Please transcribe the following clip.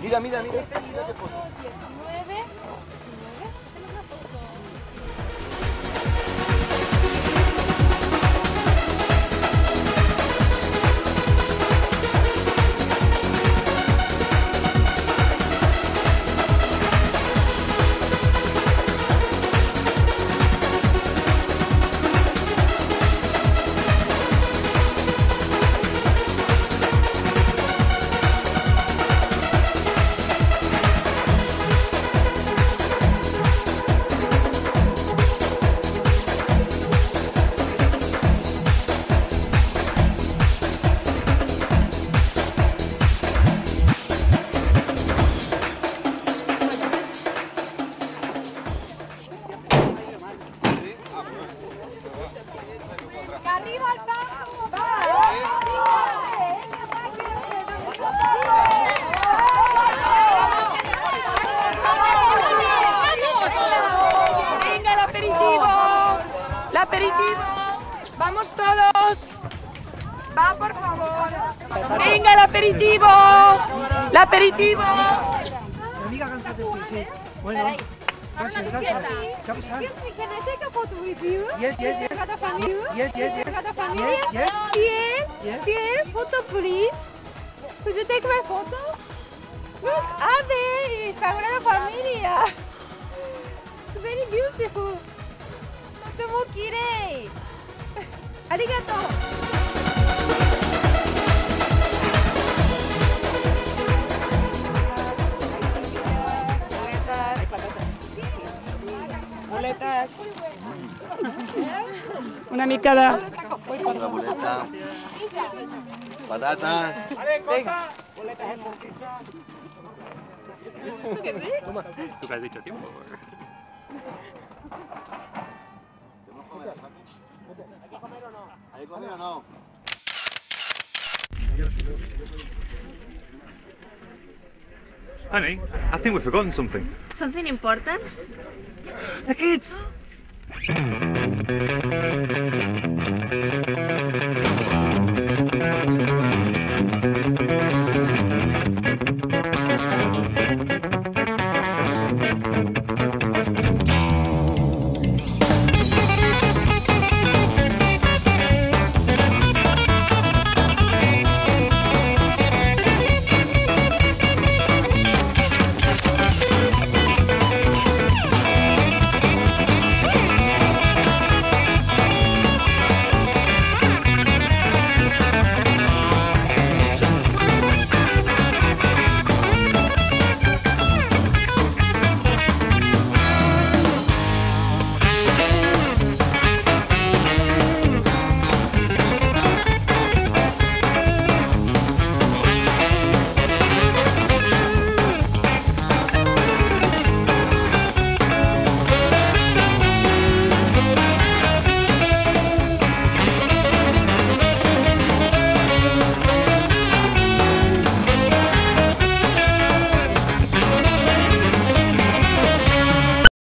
Mira, mira, mira. ¡Arriba el bajo! ¡Venga, el aperitivo! ¡El aperitivo! ¡Vamos todos! ¡Va, por favor! ¡Venga, el aperitivo! ¡El aperitivo! Amiga, cánsate, sí. Bueno. Can I take a photo with you? Yes, yes, yes. Got a family? Yes, yes, yes. Got a family? Yes, yes. Here? Here? Photo, please. Could you take my photo? Look, Ade, Sagrada Familia. It's very beautiful. とても綺麗。ありがとう。Boletas. Una micada. Una boleta. Patata. Venga. ¿Tú qué has dicho, tiempo? ¿Hay que comer o no? ¿Hay que comer o no? Honey, I think we've forgotten something. Something important? The kids!